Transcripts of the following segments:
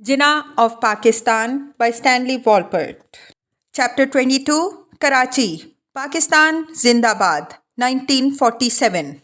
Jinnah of Pakistan by Stanley Wolpert. Chapter 22 Karachi, Pakistan Zindabad, 1947.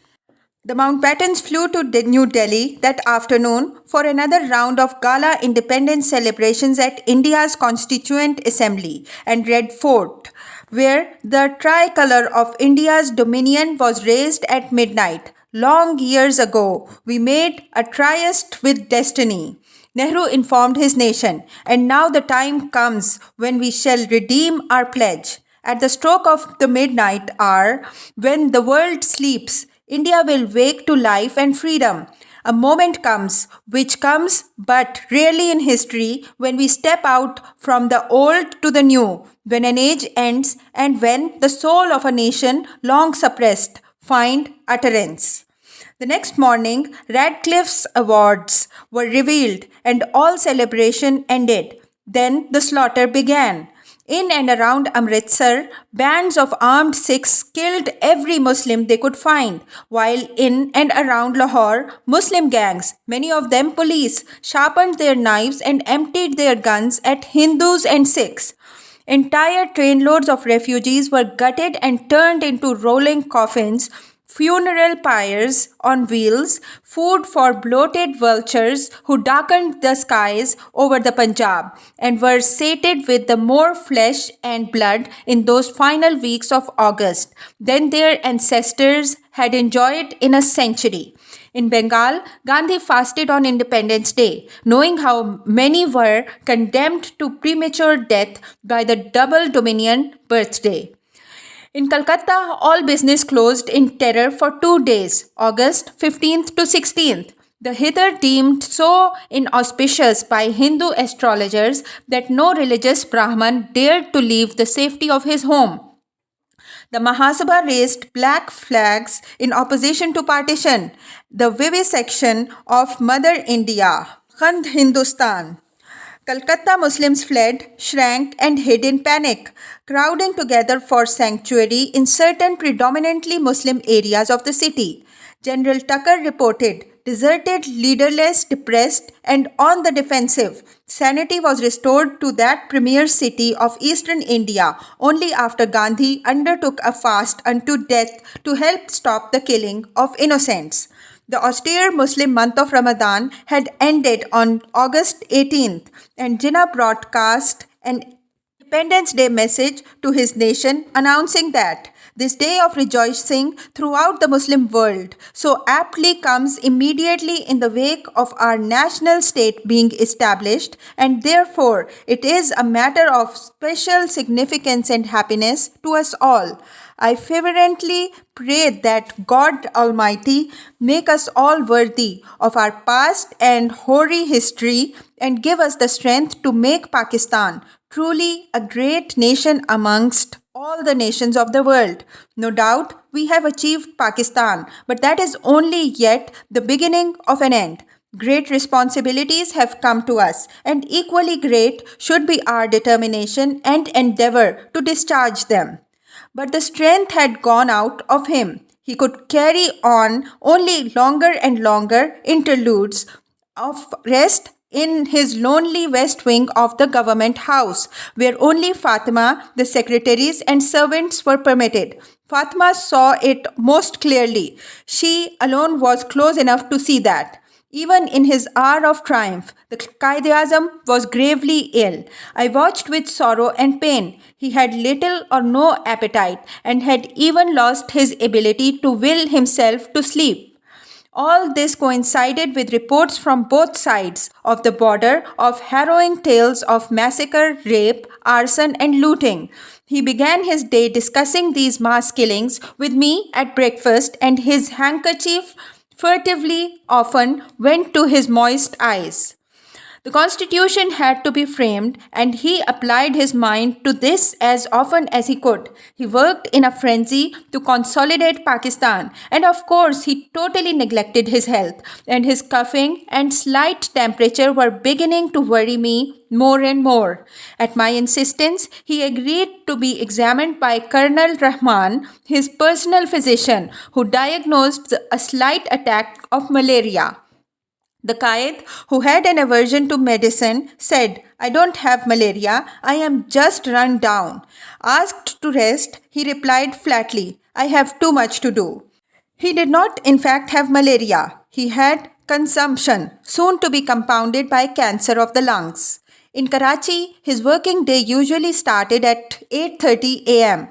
The Mountbattens flew to New Delhi that afternoon for another round of gala independence celebrations at India's Constituent Assembly and Red Fort, where the tricolour of India's dominion was raised at midnight. Long years ago, we made a tryst with destiny. Nehru informed his nation, and now the time comes when we shall redeem our pledge. At the stroke of the midnight hour, when the world sleeps, India will wake to life and freedom. A moment comes, which comes but rarely in history, when we step out from the old to the new, when an age ends, and when the soul of a nation, long suppressed, find utterance. The next morning, Radcliffe's awards were revealed and all celebration ended. Then the slaughter began. In and around Amritsar, bands of armed Sikhs killed every Muslim they could find, while in and around Lahore, Muslim gangs, many of them police, sharpened their knives and emptied their guns at Hindus and Sikhs. Entire trainloads of refugees were gutted and turned into rolling coffins, funeral pyres on wheels, food for bloated vultures who darkened the skies over the Punjab and were sated with the more flesh and blood in those final weeks of August than their ancestors had enjoyed in a century. In Bengal, Gandhi fasted on Independence Day, knowing how many were condemned to premature death by the double dominion birthday. In Calcutta, all business closed in terror for 2 days, August 15th to 16th. The hither deemed so inauspicious by Hindu astrologers that no religious Brahman dared to leave the safety of his home. The Mahasabha raised black flags in opposition to partition, the vivisection of Mother India, Khand Hindustan. Calcutta Muslims fled, shrank, and hid in panic, crowding together for sanctuary in certain predominantly Muslim areas of the city. General Tucker reported, deserted, leaderless, depressed, and on the defensive. Sanity was restored to that premier city of eastern India only after Gandhi undertook a fast unto death to help stop the killing of innocents. The austere Muslim month of Ramadan had ended on August 18th, and Jinnah broadcast an Independence Day message to his nation announcing that this day of rejoicing throughout the Muslim world so aptly comes immediately in the wake of our national state being established, and therefore it is a matter of special significance and happiness to us all. I fervently pray that God Almighty make us all worthy of our past and hoary history and give us the strength to make Pakistan truly a great nation amongst all the nations of the world. No doubt we have achieved Pakistan, but that is only yet the beginning of an end. Great responsibilities have come to us, and equally great should be our determination and endeavor to discharge them. But the strength had gone out of him. He could carry on only longer and longer interludes of rest in his lonely west wing of the government house, where only Fatima, the secretaries, and servants were permitted. Fatima saw it most clearly. She alone was close enough to see that. Even in his hour of triumph, the Qaid-e-Azam was gravely ill. I watched with sorrow and pain. He had little or no appetite and had even lost his ability to will himself to sleep. All this coincided with reports from both sides of the border of harrowing tales of massacre, rape, arson, and looting. He began his day discussing these mass killings with me at breakfast, and his handkerchief furtively often went to his moist eyes. The Constitution had to be framed, and he applied his mind to this as often as he could. He worked in a frenzy to consolidate Pakistan, and of course, he totally neglected his health, and his coughing and slight temperature were beginning to worry me more and more. At my insistence, he agreed to be examined by Colonel Rahman, his personal physician, who diagnosed a slight attack of malaria. The Qaid, who had an aversion to medicine, said, "I don't have malaria, I am just run down." Asked to rest, he replied flatly, "I have too much to do." He did not, in fact, have malaria. He had consumption, soon to be compounded by cancer of the lungs. In Karachi, his working day usually started at 8:30 a.m.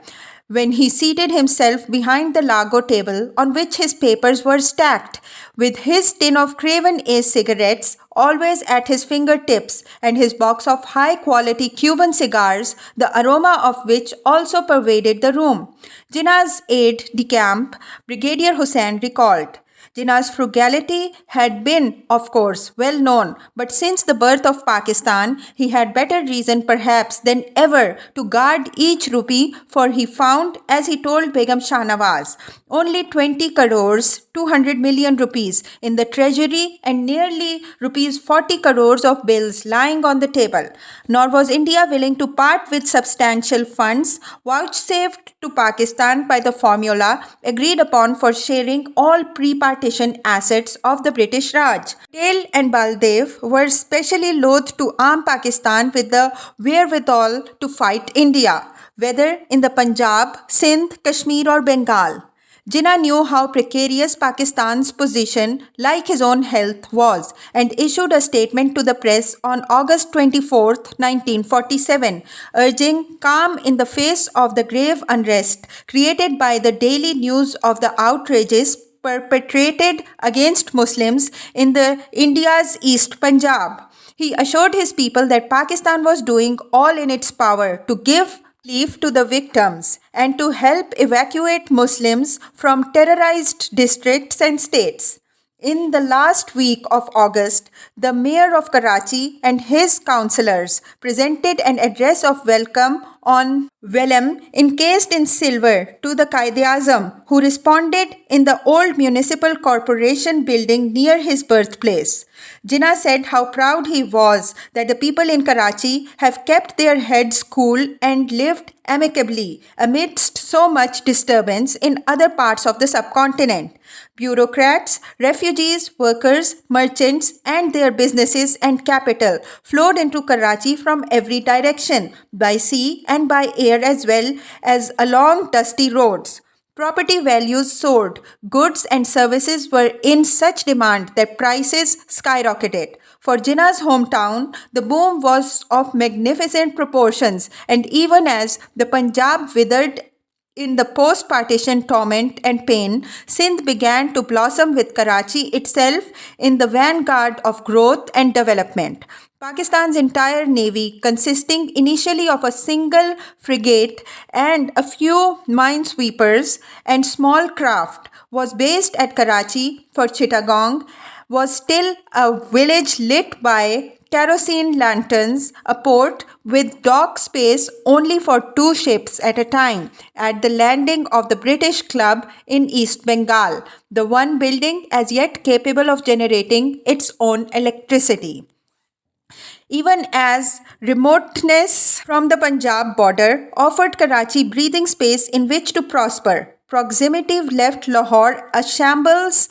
when he seated himself behind the Lago table on which his papers were stacked, with his tin of Craven Ace cigarettes always at his fingertips and his box of high-quality Cuban cigars, the aroma of which also pervaded the room. Jinnah's aide-de-camp, Brigadier Hussain, recalled. Jinnah's frugality had been, of course, well known, but since the birth of Pakistan, he had better reason perhaps than ever to guard each rupee, for he found, as he told Begum Shahnawaz, only 20 crores, 200 million rupees in the treasury and nearly rupees 40 crores of bills lying on the table. Nor was India willing to part with substantial funds vouchsafed to Pakistan by the formula agreed upon for sharing all pre-partition assets of the British Raj. Patel and Baldev were specially loath to arm Pakistan with the wherewithal to fight India, whether in the Punjab, Sindh, Kashmir or Bengal. Jinnah knew how precarious Pakistan's position, like his own health, was, and issued a statement to the press on August 24, 1947, urging calm in the face of the grave unrest created by the daily news of the outrages perpetrated against Muslims in the India's East Punjab. He assured his people that Pakistan was doing all in its power to give relief to the victims and to help evacuate Muslims from terrorized districts and states. In the last week of August, the mayor of Karachi and his councillors presented an address of welcome on vellum encased in silver to the Qaid-e-Azam, who responded in the old municipal corporation building near his birthplace. Jinnah said how proud he was that the people in Karachi have kept their heads cool and lived amicably amidst so much disturbance in other parts of the subcontinent. Bureaucrats, refugees, workers, merchants, and their businesses and capital flowed into Karachi from every direction, by sea and by air as well as along dusty roads. Property values soared, goods and services were in such demand that prices skyrocketed. For Jinnah's hometown, the boom was of magnificent proportions, and even as the Punjab withered in the post-partition torment and pain, Sindh began to blossom with Karachi itself in the vanguard of growth and development. Pakistan's entire navy, consisting initially of a single frigate and a few minesweepers and small craft, was based at Karachi, for Chittagong was still a village lit by kerosene lanterns, a port with dock space only for 2 ships at a time, at the landing of the British Club in East Bengal, the one building as yet capable of generating its own electricity. Even as remoteness from the Punjab border offered Karachi breathing space in which to prosper, proximity left Lahore a shambles,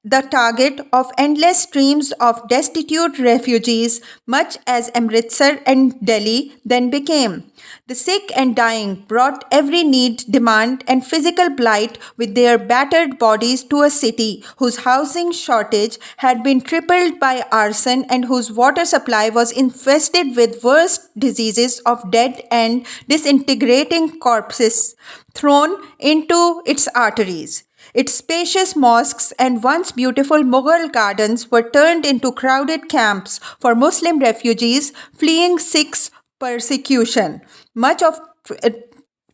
the target of endless streams of destitute refugees, much as Amritsar and Delhi then became. The sick and dying brought every need, demand, and physical blight with their battered bodies to a city whose housing shortage had been tripled by arson and whose water supply was infested with worse diseases of dead and disintegrating corpses thrown into its arteries. Its spacious mosques and once beautiful Mughal gardens were turned into crowded camps for Muslim refugees fleeing Sikh persecution.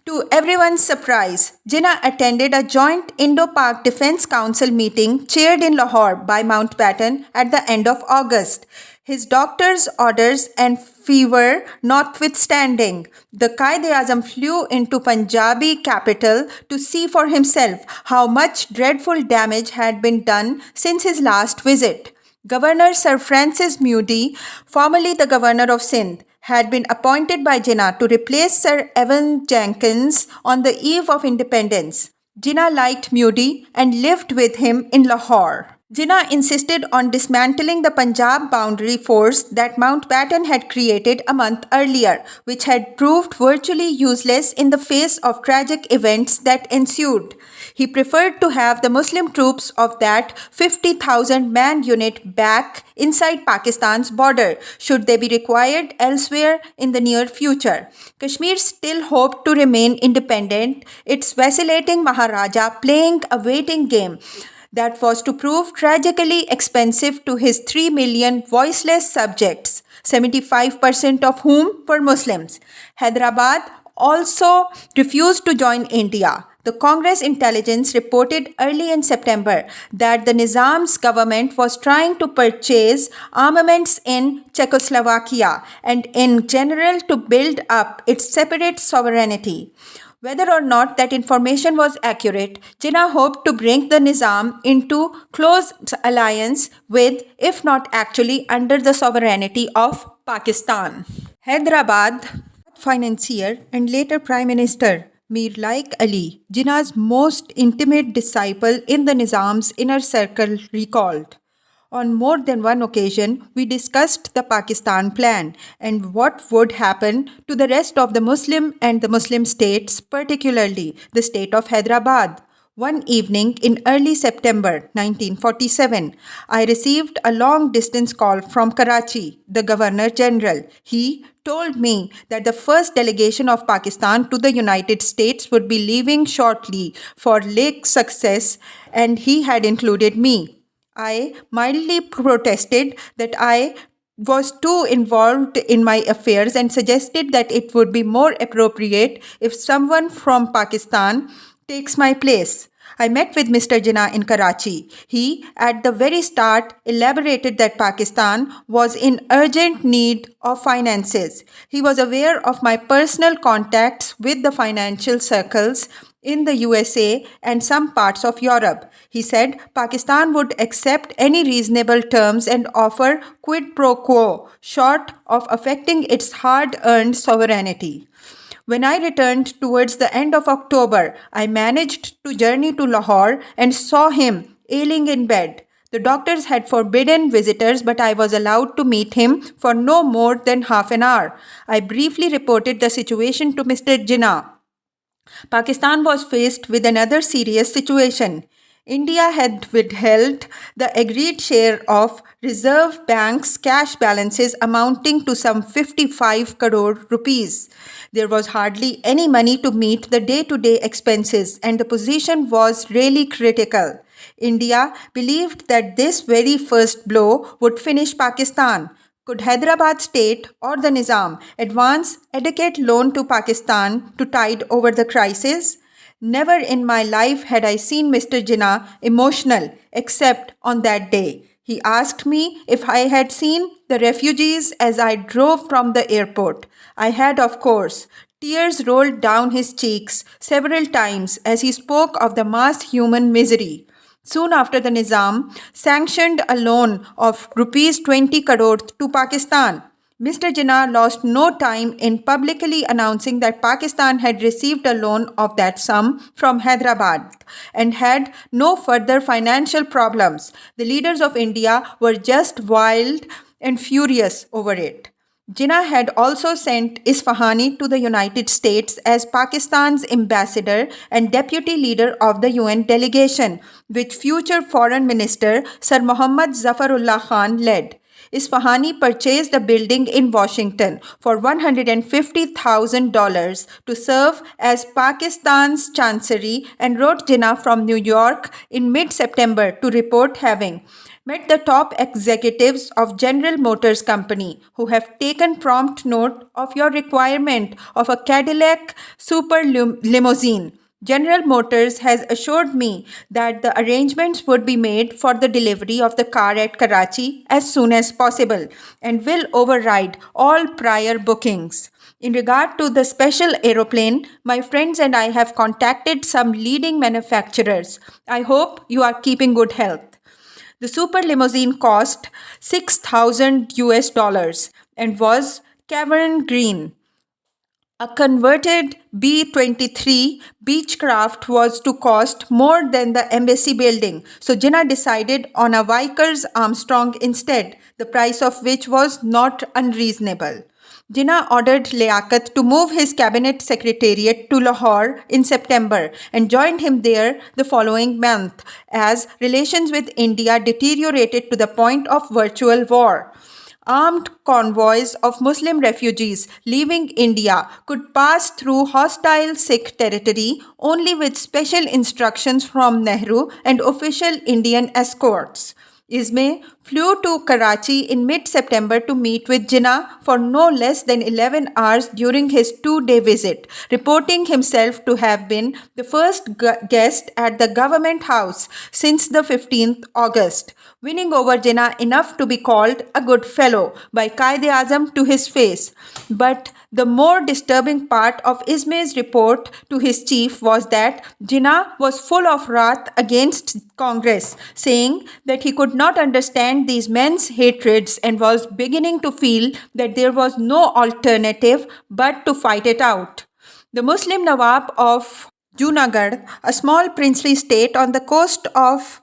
To everyone's surprise, Jinnah attended a joint Indo-Pak Defence Council meeting chaired in Lahore by Mountbatten at the end of August. His doctor's orders and fever notwithstanding, the Qaid-e-Azam flew into Punjabi capital to see for himself how much dreadful damage had been done since his last visit. Governor Sir Francis Mudie, formerly the governor of Sindh, had been appointed by Jinnah to replace Sir Evan Jenkins on the eve of independence. Jinnah liked Mudie and lived with him in Lahore. Jinnah insisted on dismantling the Punjab boundary force that Mountbatten had created a month earlier, which had proved virtually useless in the face of tragic events that ensued. He preferred to have the Muslim troops of that 50,000 man unit back inside Pakistan's border, should they be required elsewhere in the near future. Kashmir still hoped to remain independent, its vacillating Maharaja playing a waiting game that was to prove tragically expensive to his 3 million voiceless subjects, 75% of whom were Muslims. Hyderabad also refused to join India. The Congress intelligence reported early in September that the Nizam's government was trying to purchase armaments in Czechoslovakia and in general to build up its separate sovereignty. Whether or not that information was accurate, Jinnah hoped to bring the Nizam into close alliance with, if not actually under the sovereignty of Pakistan. Hyderabad financier and later Prime Minister Mir Laik Ali, Jinnah's most intimate disciple in the Nizam's inner circle, recalled. On more than one occasion, we discussed the Pakistan plan and what would happen to the rest of the Muslim and the Muslim states, particularly the state of Hyderabad. One evening in early September 1947, I received a long distance call from Karachi, the Governor General. He told me that the first delegation of Pakistan to the United States would be leaving shortly for Lake Success, and he had included me. I mildly protested that I was too involved in my affairs and suggested that it would be more appropriate if someone from Pakistan takes my place. I met with Mr. Jinnah in Karachi. He, at the very start, elaborated that Pakistan was in urgent need of finances. He was aware of my personal contacts with the financial circles in the USA and some parts of Europe. He said Pakistan would accept any reasonable terms and offer quid pro quo, short of affecting its hard earned sovereignty. When I returned towards the end of October, I managed to journey to Lahore and saw him ailing in bed. The doctors had forbidden visitors, but I was allowed to meet him for no more than half an hour. I briefly reported the situation to Mr. Jinnah. Pakistan was faced with another serious situation. India had withheld the agreed share of Reserve Bank's cash balances amounting to some 55 crore rupees. There was hardly any money to meet the day-to-day expenses, and the position was really critical. India believed that this very first blow would finish Pakistan. Could Hyderabad state or the Nizam advance adequate loan to Pakistan to tide over the crisis? Never in my life had I seen Mr. Jinnah emotional except on that day. He asked me if I had seen the refugees as I drove from the airport. I had, of course. Tears rolled down his cheeks several times as he spoke of the mass human misery. Soon after, the Nizam sanctioned a loan of rupees 20 crore to Pakistan. Mr. Jinnah lost no time in publicly announcing that Pakistan had received a loan of that sum from Hyderabad and had no further financial problems. The leaders of India were just wild and furious over it. Jinnah had also sent Isfahani to the United States as Pakistan's ambassador and deputy leader of the UN delegation, which future Foreign Minister Sir Muhammad Zafarullah Khan led. Isfahani purchased a building in Washington for $150,000 to serve as Pakistan's chancery and wrote Jinnah from New York in mid-September to report having met the top executives of General Motors Company, who have taken prompt note of your requirement of a Cadillac super limousine. General Motors has assured me that the arrangements would be made for the delivery of the car at Karachi as soon as possible and will override all prior bookings. In regard to the special aeroplane, my friends and I have contacted some leading manufacturers. I hope you are keeping good health. The super limousine cost 6,000 US dollars and was Cavern Green. A converted B-23 Beechcraft was to cost more than the embassy building, so Jinnah decided on a Vickers Armstrong instead, the price of which was not unreasonable. Jinnah ordered Liaquat to move his cabinet secretariat to Lahore in September and joined him there the following month as relations with India deteriorated to the point of virtual war. Armed convoys of Muslim refugees leaving India could pass through hostile Sikh territory only with special instructions from Nehru and official Indian escorts. Ismay flew to Karachi in mid-September to meet with Jinnah for no less than 11 hours during his 2-day visit, reporting himself to have been the first guest at the government house since the 15th August, winning over Jinnah enough to be called a good fellow by Quaid-e-Azam to his face. But the more disturbing part of Ismay's report to his chief was that Jinnah was full of wrath against Congress, saying that he could not understand these men's hatreds and was beginning to feel that there was no alternative but to fight it out. The Muslim Nawab of Junagadh, a small princely state on the coast of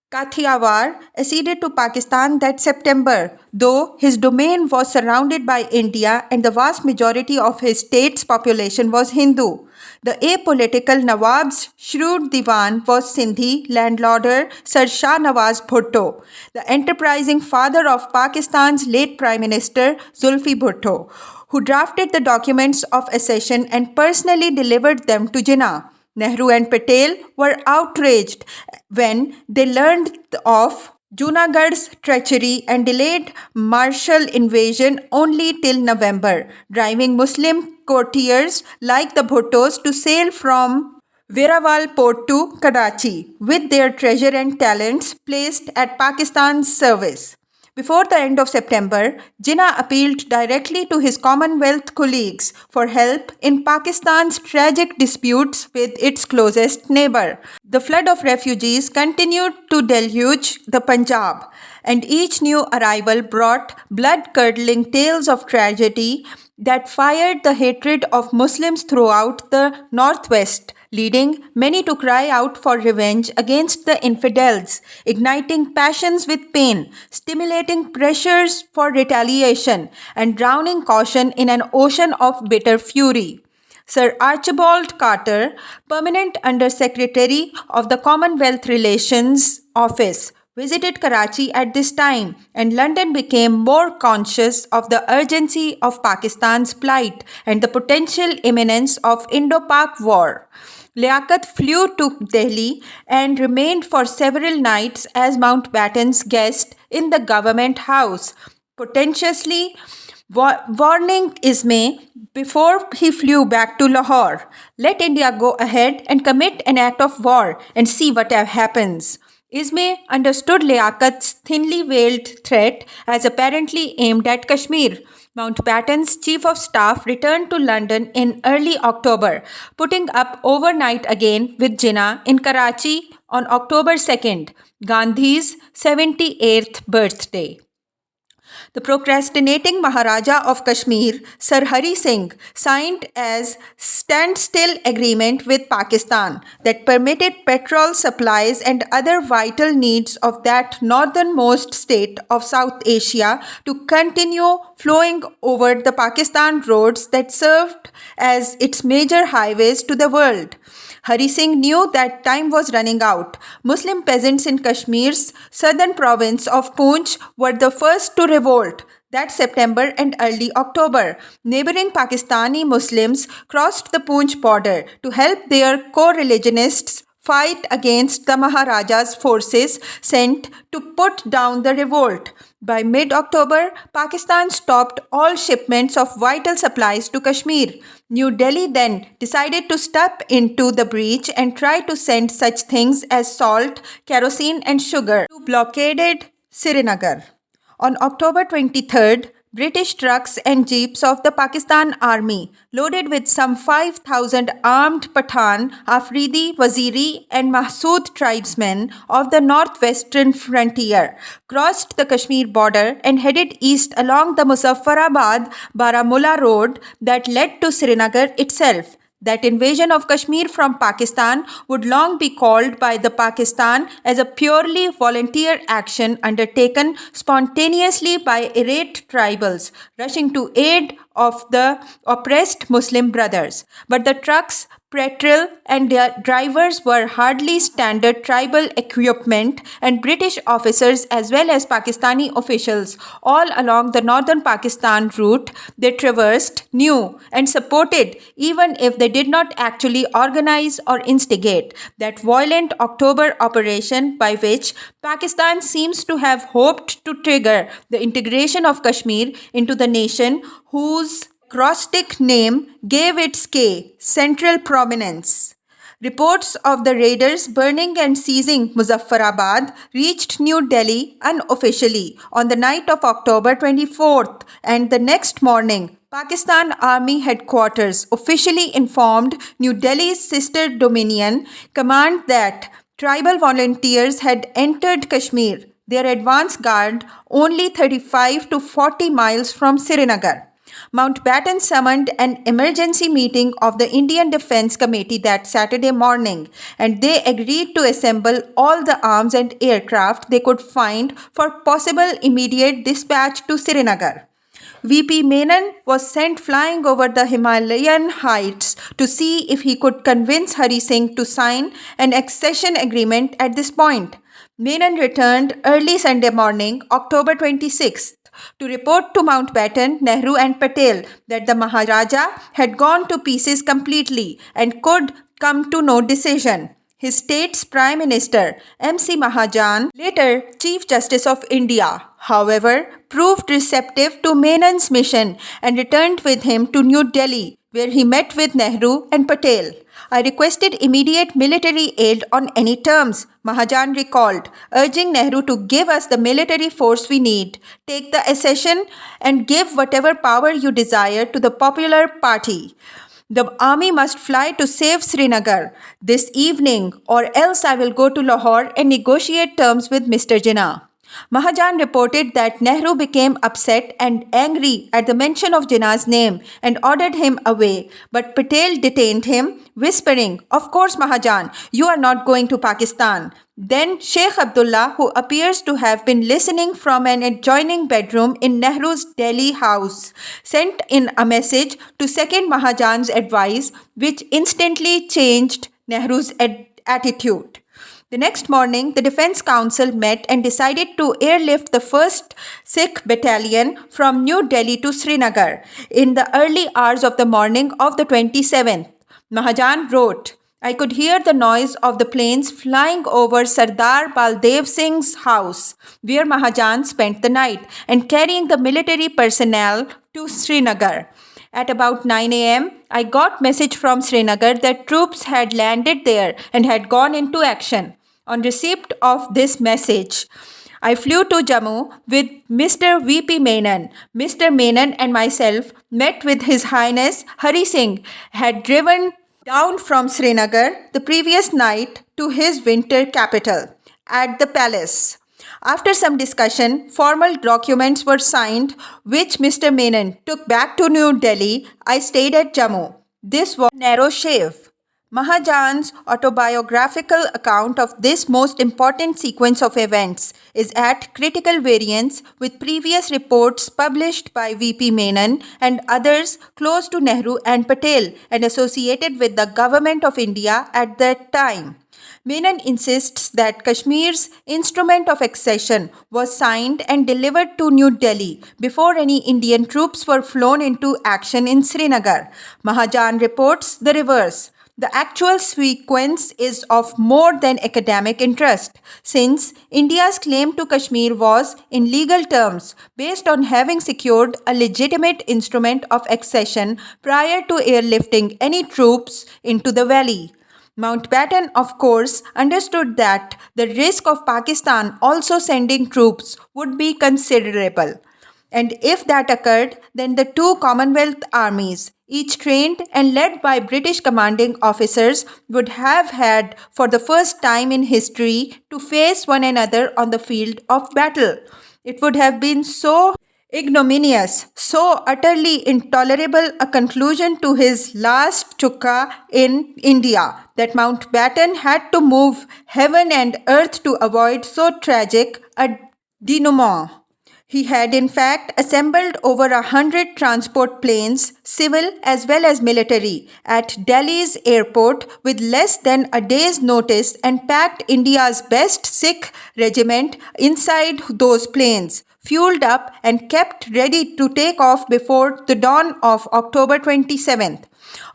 Kathiawar, acceded to Pakistan that September, though his domain was surrounded by India and the vast majority of his state's population was Hindu. The apolitical Nawab's shrewd diwan was Sindhi landlorder Sir Shah Nawaz Bhutto, the enterprising father of Pakistan's late Prime Minister Zulfi Bhutto, who drafted the documents of accession and personally delivered them to Jinnah. Nehru and Patel were outraged when they learned of Junagadh's treachery and delayed martial invasion only till November, driving Muslim courtiers like the Bhuttos to sail from Veerawal port to Karachi with their treasure and talents placed at Pakistan's service. Before the end of September, Jinnah appealed directly to his Commonwealth colleagues for help in Pakistan's tragic disputes with its closest neighbor. The flood of refugees continued to deluge the Punjab, and each new arrival brought blood-curdling tales of tragedy that fired the hatred of Muslims throughout the Northwest, leading many to cry out for revenge against the infidels, igniting passions with pain, stimulating pressures for retaliation, and drowning caution in an ocean of bitter fury. Sir Archibald Carter, Permanent Under Secretary of the Commonwealth Relations Office, visited Karachi at this time, and London became more conscious of the urgency of Pakistan's plight and the potential imminence of Indo-Pak war. Liaquat flew to Delhi and remained for several nights as Mountbatten's guest in the government house, potentiously warning Ismay before he flew back to Lahore. Let India go ahead and commit an act of war and see what happens. Ismay understood Liaquat's thinly veiled threat as apparently aimed at Kashmir. Mountbatten's chief of staff returned to London in early October, putting up overnight again with Jinnah in Karachi on October 2nd, Gandhi's 78th birthday. The procrastinating Maharaja of Kashmir, Sir Hari Singh, signed a standstill agreement with Pakistan that permitted petrol supplies and other vital needs of that northernmost state of South Asia to continue flowing over the Pakistan roads that served as its major highways to the world. Hari Singh knew that time was running out. Muslim peasants in Kashmir's southern province of Poonch were the first to revolt. That September and early October, neighboring Pakistani Muslims crossed the Poonch border to help their co-religionists fight against the Maharaja's forces sent to put down the revolt. By mid-October, Pakistan stopped all shipments of vital supplies to Kashmir. New Delhi then decided to step into the breach and try to send such things as salt, kerosene and sugar to blockaded Srinagar. On October 23rd, British trucks and jeeps of the Pakistan Army, loaded with some 5,000 armed Pathan, Afridi, Waziri, and Mahsood tribesmen of the northwestern frontier, crossed the Kashmir border and headed east along the Muzaffarabad Baramulla road that led to Srinagar itself. That invasion of Kashmir from Pakistan would long be called by the Pakistan as a purely volunteer action undertaken spontaneously by irate tribals rushing to aid of the oppressed Muslim brothers. But the trucks, petrol, and their drivers were hardly standard tribal equipment, and British officers as well as Pakistani officials all along the northern Pakistan route they traversed knew and supported, even if they did not actually organize or instigate, that violent October operation by which Pakistan seems to have hoped to trigger the integration of Kashmir into the nation whose acrostic name gave its central prominence. Reports of the raiders burning and seizing Muzaffarabad reached New Delhi unofficially on the night of October 24th, and the next morning, Pakistan Army Headquarters officially informed New Delhi's sister Dominion Command that tribal volunteers had entered Kashmir, their advance guard, only 35 to 40 miles from Srinagar. Mountbatten summoned an emergency meeting of the Indian Defence Committee that Saturday morning, and they agreed to assemble all the arms and aircraft they could find for possible immediate dispatch to Srinagar. VP Menon was sent flying over the Himalayan heights to see if he could convince Hari Singh to sign an accession agreement at this point. Menon returned early Sunday morning, October 26th, to report to Mountbatten, Nehru, and Patel that the Maharaja had gone to pieces completely and could come to no decision. His state's Prime Minister, M.C. Mahajan, later Chief Justice of India, however, proved receptive to Menon's mission and returned with him to New Delhi, where he met with Nehru and Patel. I requested immediate military aid on any terms, Mahajan recalled, urging Nehru to give us the military force we need, take the accession, and give whatever power you desire to the Popular Party. The army must fly to save Srinagar this evening, or else I will go to Lahore and negotiate terms with Mr. Jinnah. Mahajan reported that Nehru became upset and angry at the mention of Jinnah's name and ordered him away, but Patel detained him, whispering, "Of course, Mahajan, you are not going to Pakistan." Then Sheikh Abdullah, who appears to have been listening from an adjoining bedroom in Nehru's Delhi house, sent in a message to second Mahajan's advice, which instantly changed Nehru's attitude. The next morning, the Defense Council met and decided to airlift the 1st Sikh Battalion from New Delhi to Srinagar in the early hours of the morning of the 27th. Mahajan wrote, "I could hear the noise of the planes flying over Sardar Baldev Singh's house, where Mahajan spent the night, and carrying the military personnel to Srinagar. At about 9 a.m., I got message from Srinagar that troops had landed there and had gone into action. On receipt of this message, I flew to Jammu with Mr. V.P. Menon. Mr. Menon and myself met with His Highness Hari Singh, had driven down from Srinagar the previous night to his winter capital, at the palace. After some discussion, formal documents were signed, which Mr. Menon took back to New Delhi. I stayed at Jammu. This was a narrow shave." Mahajan's autobiographical account of this most important sequence of events is at critical variance with previous reports published by V.P. Menon and others close to Nehru and Patel and associated with the government of India at that time. Menon insists that Kashmir's instrument of accession was signed and delivered to New Delhi before any Indian troops were flown into action in Srinagar. Mahajan reports the reverse. The actual sequence is of more than academic interest, since India's claim to Kashmir was, in legal terms, based on having secured a legitimate instrument of accession prior to airlifting any troops into the valley. Mountbatten, of course, understood that the risk of Pakistan also sending troops would be considerable. And if that occurred, then the two Commonwealth armies, each trained and led by British commanding officers, would have had for the first time in history to face one another on the field of battle. It would have been so ignominious, so utterly intolerable a conclusion to his last chukka in India that Mountbatten had to move heaven and earth to avoid so tragic a denouement. He had in fact assembled over 100 transport planes, civil as well as military, at Delhi's airport with less than a day's notice and packed India's best Sikh regiment inside those planes, fueled up and kept ready to take off before the dawn of October 27th.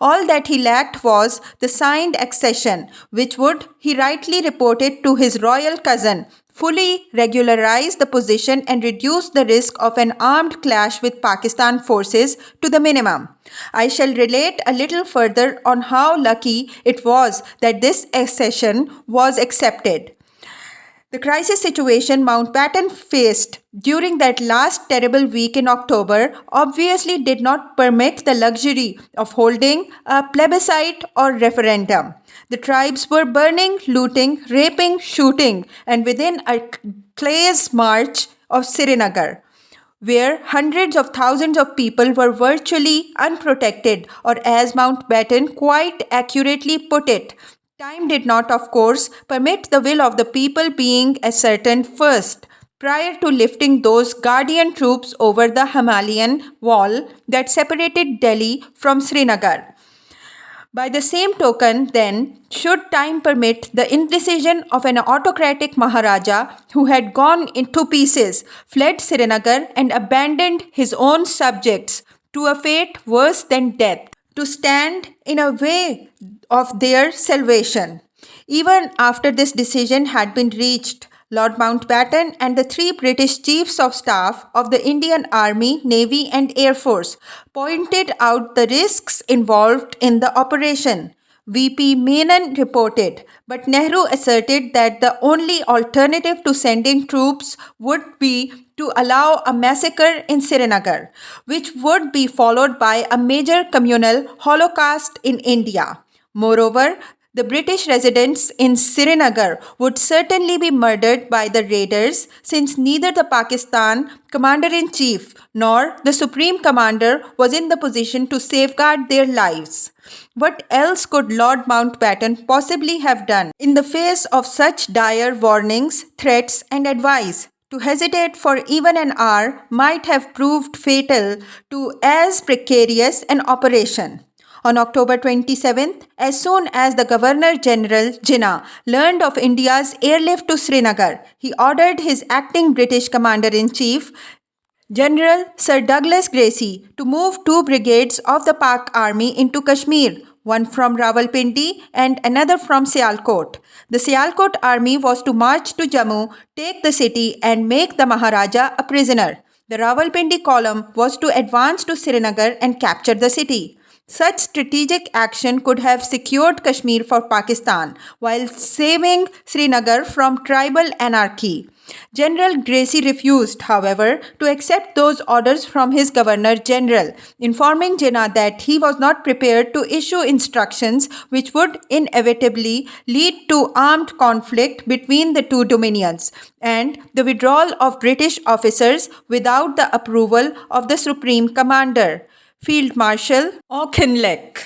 All that he lacked was the signed accession, which would, he rightly reported to his royal cousin, fully regularize the position and reduce the risk of an armed clash with Pakistan forces to the minimum. I shall relate a little further on how lucky it was that this accession was accepted. The crisis situation Mountbatten faced during that last terrible week in October obviously did not permit the luxury of holding a plebiscite or referendum. The tribes were burning, looting, raping, shooting, and within a clay's march of Srinagar, where hundreds of thousands of people were virtually unprotected, or as Mountbatten quite accurately put it, time did not, of course, permit the will of the people being ascertained first, prior to lifting those guardian troops over the Himalayan wall that separated Delhi from Srinagar. By the same token, then, should time permit, the indecision of an autocratic Maharaja who had gone into pieces, fled Srinagar, and abandoned his own subjects to a fate worse than death, to stand in a way of their salvation. Even after this decision had been reached, Lord Mountbatten and the three British Chiefs of Staff of the Indian Army, Navy, and Air Force pointed out the risks involved in the operation. VP Menon reported, but Nehru asserted that the only alternative to sending troops would be to allow a massacre in Srinagar, which would be followed by a major communal holocaust in India. Moreover, the British residents in Srinagar would certainly be murdered by the raiders, since neither the Pakistan commander-in-chief nor the supreme commander was in the position to safeguard their lives. What else could Lord Mountbatten possibly have done in the face of such dire warnings, threats, and advice? To hesitate for even an hour might have proved fatal to as precarious an operation. On October 27th, as soon as the Governor-General Jinnah learned of India's airlift to Srinagar, he ordered his acting British Commander-in-Chief, General Sir Douglas Gracey, to move two brigades of the Pak Army into Kashmir, one from Rawalpindi and another from Sialkot. The Sialkot army was to march to Jammu, take the city, and make the Maharaja a prisoner. The Rawalpindi column was to advance to Srinagar and capture the city. Such strategic action could have secured Kashmir for Pakistan while saving Srinagar from tribal anarchy. General Gracey refused, however, to accept those orders from his Governor-General, informing Jinnah that he was not prepared to issue instructions which would inevitably lead to armed conflict between the two dominions and the withdrawal of British officers without the approval of the Supreme Commander, Field Marshal Auchinleck.